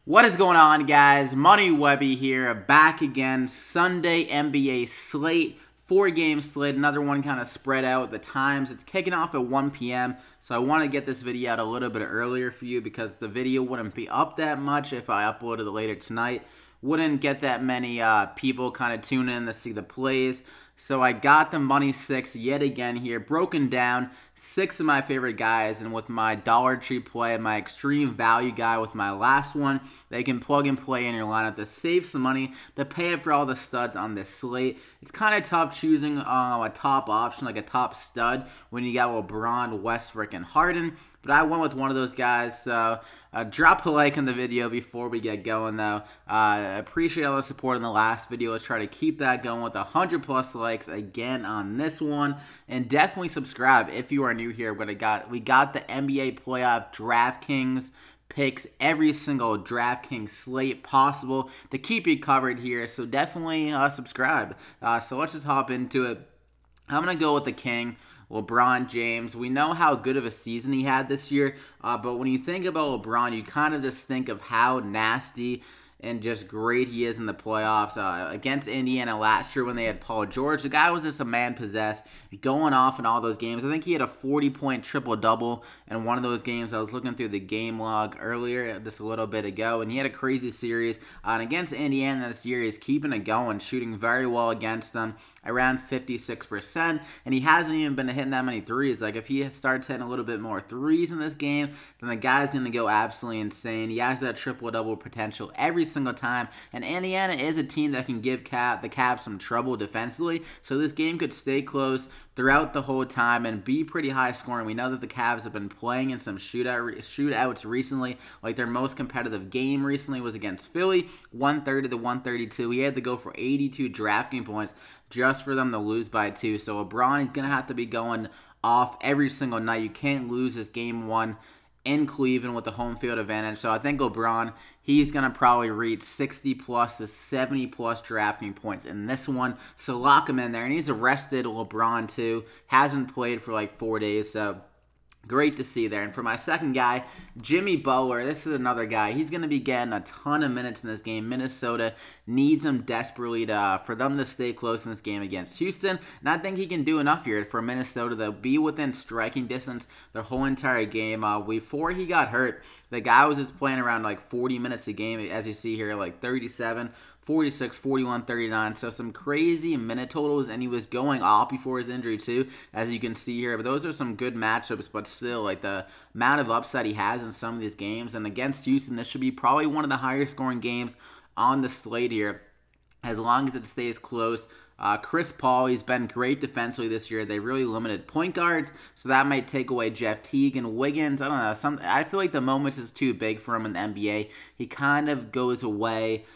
What is going on, guys? Money Webby here, back again. Sunday NBA slate, 4-game slate, another one kind of spread out. The times, it's kicking off at 1 p.m., so I want to get this video out a little bit earlier for you because the video wouldn't be up that much if I uploaded it later tonight. Wouldn't get that many people kind of tune in to see the plays. So I got the Money 6 yet again here, broken down 6 of my favorite guys, and with my Dollar Tree play, my extreme value guy with my last one, they can plug and play in your lineup to save some money, to pay up for all the studs on this slate. It's kind of tough choosing a top option, like a top stud, when you got LeBron, Westbrook, and Harden. But I went with one of those guys, so drop a like in the video before we get going, though. I appreciate all the support in the last video. Let's try to keep that going with 100+ likes again on this one. And definitely subscribe if you are new here. We got the NBA playoff DraftKings picks, every single DraftKings slate possible to keep you covered here. So definitely subscribe. So let's just hop into it. I'm going to go with the king, LeBron James. We know how good of a season he had this year, but when you think about LeBron, you kind of just think of how nasty and just great he is in the playoffs. Against Indiana last year when they had Paul George, the guy was just a man possessed, going off in all those games. I think he had a 40-point triple-double in one of those games. I was looking through the game log earlier, just a little bit ago, and he had a crazy series. And against Indiana this year, he's keeping it going, shooting very well against them, around 56%, and he hasn't even been hitting that many threes. Like, if he starts hitting a little bit more threes in this game, then the guy's going to go absolutely insane. He has that triple-double potential every single time, and Indiana is a team that can give the Cavs some trouble defensively, so this game could stay close throughout the whole time and be pretty high scoring. We know that the Cavs have been playing in some shootouts recently. Like, their most competitive game recently was against Philly, 130 to 132. He had to go for 82 DraftKings points just for them to lose by 2. So LeBron is going to have to be going off every single night. You can't lose this game 1 in Cleveland with the home field advantage. So I think LeBron, he's going to probably reach 60+ to 70+ DraftKings points in this one. So lock him in there. And he's arrested LeBron too. Hasn't played for like 4 days. So great to see there. And for my second guy, Jimmy Butler, this is another guy. He's going to be getting a ton of minutes in this game. Minnesota needs him desperately for them to stay close in this game against Houston. And I think he can do enough here for Minnesota to be within striking distance the whole entire game. Before he got hurt, the guy was just playing around like 40 minutes a game, as you see here, like 37, 46, 41, 39. So some crazy minute totals, and he was going off before his injury too, as you can see here. But those are some good matchups, but still, like, the amount of upside he has in some of these games. And against Houston, this should be probably one of the higher scoring games on the slate here, as long as it stays close. Chris Paul, he's been great defensively this year. They really limited point guards, so that might take away Jeff Teague and Wiggins. I don't know. I feel like the moments is too big for him in the NBA. He kind of goes away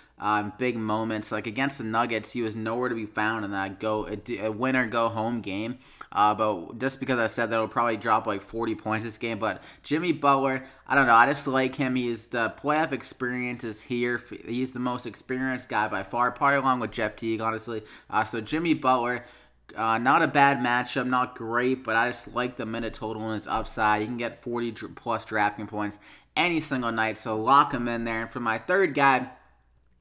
big moments. Like against the Nuggets, he was nowhere to be found in that a win or go home game. But just because I said that, it'll probably drop like 40 points this game. But Jimmy Butler, I don't know. I just like him. The playoff experience is here. He's the most experienced guy by far, probably along with Jeff Teague, honestly. So Jimmy Butler, not a bad matchup, not great, but I just like the minute total and his upside. You can get 40+ DraftKings points any single night, so lock him in there. And for my third guy,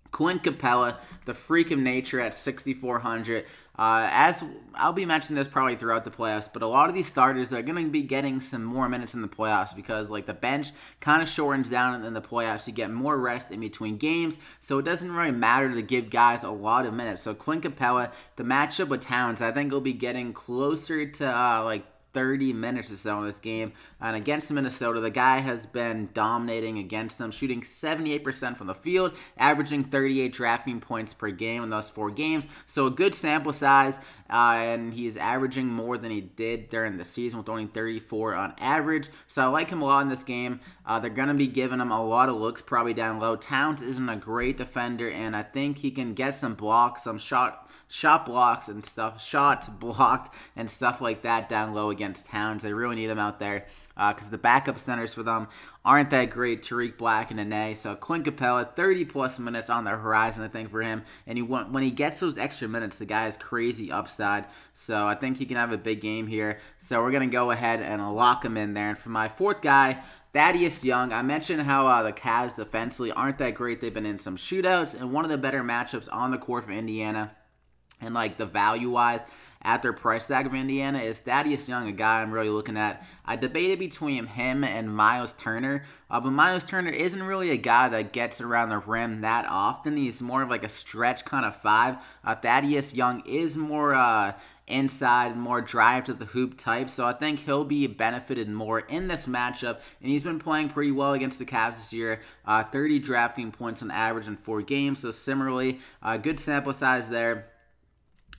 Clint Capela, the freak of nature at 6,400. As I'll be mentioning this probably throughout the playoffs, but a lot of these starters are going to be getting some more minutes in the playoffs because, like, the bench kind of shortens down in the playoffs. You get more rest in between games, so it doesn't really matter to give guys a lot of minutes. So Clint Capela, the matchup with Towns, I think he'll be getting closer to like 30 minutes or so in this game. And against Minnesota, the guy has been dominating against them, shooting 78% from the field, averaging 38 DraftKings points per game in those 4 games. So a good sample size, and he's averaging more than he did during the season with only 34 on average. So I like him a lot in this game. They're going to be giving him a lot of looks probably down low. Towns isn't a great defender, and I think he can get some blocks, some shot blocks and stuff, shots blocked and stuff like that down low against Towns. They really need him out there because the backup centers for them aren't that great. Tariq Black and Nene. So Clint Capela, 30+ minutes on the horizon, I think, for him. And when he gets those extra minutes, the guy has crazy upside. So I think he can have a big game here. So we're going to go ahead and lock him in there. And for my fourth guy, Thaddeus Young, I mentioned how the Cavs defensively aren't that great. They've been in some shootouts, and one of the better matchups on the court for Indiana, and like the value-wise at their price tag of Indiana, is Thaddeus Young, a guy I'm really looking at. I debated between him and Miles Turner, but Miles Turner isn't really a guy that gets around the rim that often. He's more of like a stretch kind of five. Thaddeus Young is more inside, more drive to the hoop type, so I think he'll be benefited more in this matchup, and he's been playing pretty well against the Cavs this year. 30 drafting points on average in 4 games, so similarly, good sample size there.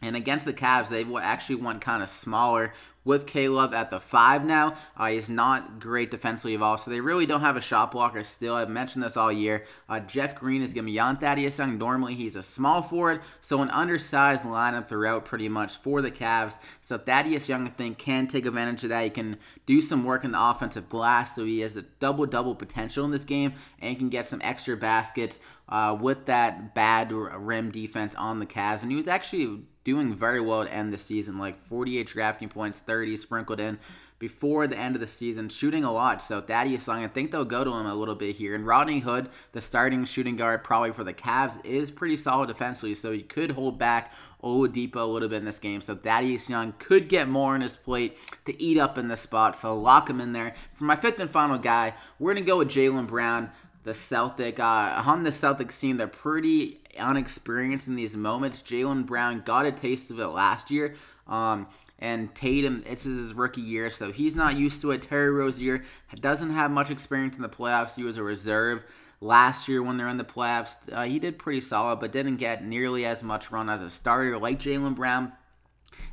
And against the Cavs, they actually went kind of smaller with Caleb at the 5 now. He's not great defensively at all, so they really don't have a shot blocker still. I've mentioned this all year. Jeff Green is going to be on Thaddeus Young. Normally, he's a small forward, so an undersized lineup throughout pretty much for the Cavs. So Thaddeus Young, I think, can take advantage of that. He can do some work in the offensive glass, so he has a double-double potential in this game, and he can get some extra baskets with that bad rim defense on the Cavs. And he was actually doing very well to end the season, like 48 drafting points, 30 sprinkled in before the end of the season, shooting a lot. So Thaddeus Young, I think they'll go to him a little bit here. And Rodney Hood, the starting shooting guard probably for the Cavs, is pretty solid defensively, so he could hold back Oladipo a little bit in this game. So Thaddeus Young could get more on his plate to eat up in this spot, so lock him in there. For my 5th and final guy, we're going to go with Jalen Brown, the Celtic. On the Celtics team, they're pretty unexperienced in these moments. Jalen Brown got a taste of it last year. And Tatum, it's his rookie year, so he's not used to it. Terry Rozier doesn't have much experience in the playoffs. He was a reserve last year when they're in the playoffs. He did pretty solid, but didn't get nearly as much run as a starter like Jalen Brown.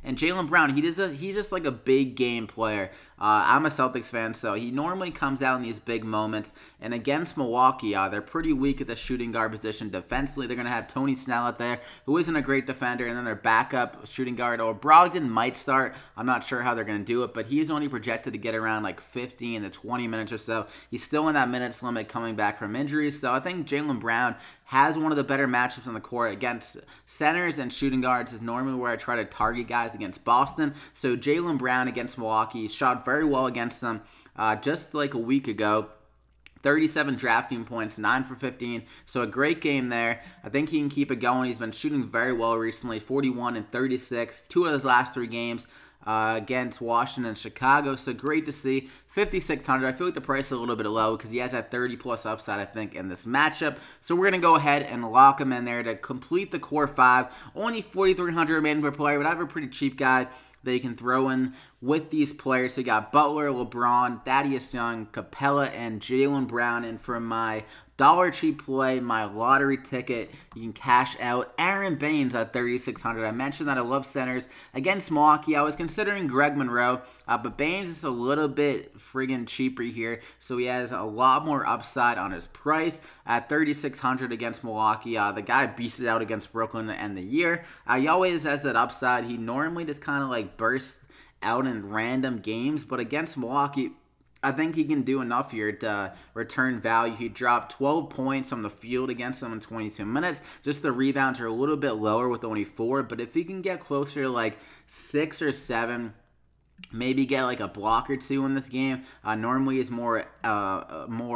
And Jalen Brown, he's just like a big game player. I'm a Celtics fan, so he normally comes out in these big moments. And against Milwaukee, they're pretty weak at the shooting guard position. Defensively, they're going to have Tony Snell out there, who isn't a great defender. And then their backup shooting guard, or Brogdon, might start. I'm not sure how they're going to do it, but he's only projected to get around like 15 to 20 minutes or so. He's still in that minutes limit coming back from injuries. So I think Jalen Brown has one of the better matchups on the court against centers and shooting guards. Is normally where I try to target guys against Boston. So Jalen Brown against Milwaukee shot very well against them just like a week ago. 37 drafting points, 9 for 15, so a great game there. I think he can keep it going. He's been shooting very well recently, 41 and 36, 2 of his last 3 games against Washington and Chicago, so great to see. 5,600, I feel like the price is a little bit low because he has that 30-plus upside, I think, in this matchup. So we're going to go ahead and lock him in there to complete the core 5. Only 4,300 remaining per player, but I have a pretty cheap guy that you can throw in with these players. So you got Butler, LeBron, Thaddeus Young, Capela, and Jalen Brown. And for my dollar cheap play, my lottery ticket, you can cash out Aron Baynes at 3,600. I mentioned that I love centers. Against Milwaukee, I was considering Greg Monroe, but Baynes is a little bit friggin' cheaper here, so he has a lot more upside on his price. At 3,600 against Milwaukee, the guy beats it out against Brooklyn to end the year. He always has that upside. He normally just kind of like bursts out in random games, but against Milwaukee, I think he can do enough here to return value. He dropped 12 points on the field against them in 22 minutes. Just the rebounds are a little bit lower with only 4, but if he can get closer to like 6 or 7, maybe get like a block or 2 in this game. Normally is more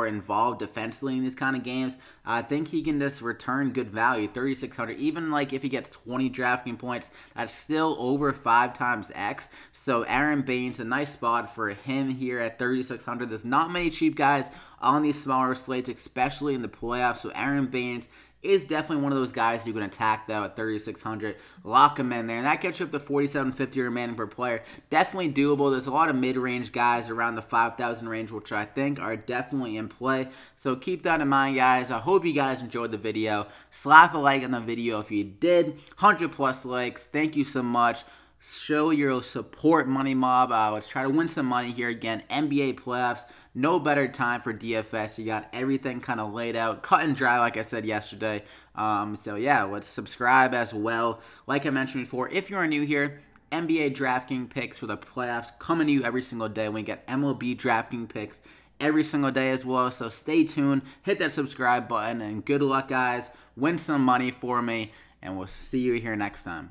involved defensively in these kind of games. I think he can just return good value, 3,600. Even like if he gets 20 drafting points, that's still over 5 times X. So Aron Baynes, a nice spot for him here at 3,600. There's not many cheap guys on these smaller slates, especially in the playoffs. So Aron Baynes is definitely one of those guys you can attack, though, at 3,600. Lock him in there. And that gets you up to 4,750 remaining per player. Definitely doable. There's a lot of mid-range guys around the 5,000 range, which I think are definitely in play. So keep that in mind, guys. I hope you guys enjoyed the video. Slap a like on the video if you did. 100+ likes. Thank you so much. Show your support, Money Mob. Let's try to win some money here again. NBA playoffs. No better time for DFS. You got everything kind of laid out, cut and dry, like I said yesterday. So yeah, let's subscribe as well. Like I mentioned before, if you are new here, NBA DraftKings picks for the playoffs coming to you every single day. We get MLB DraftKings picks every single day as well. So stay tuned, hit that subscribe button, and good luck, guys. Win some money for me, and we'll see you here next time.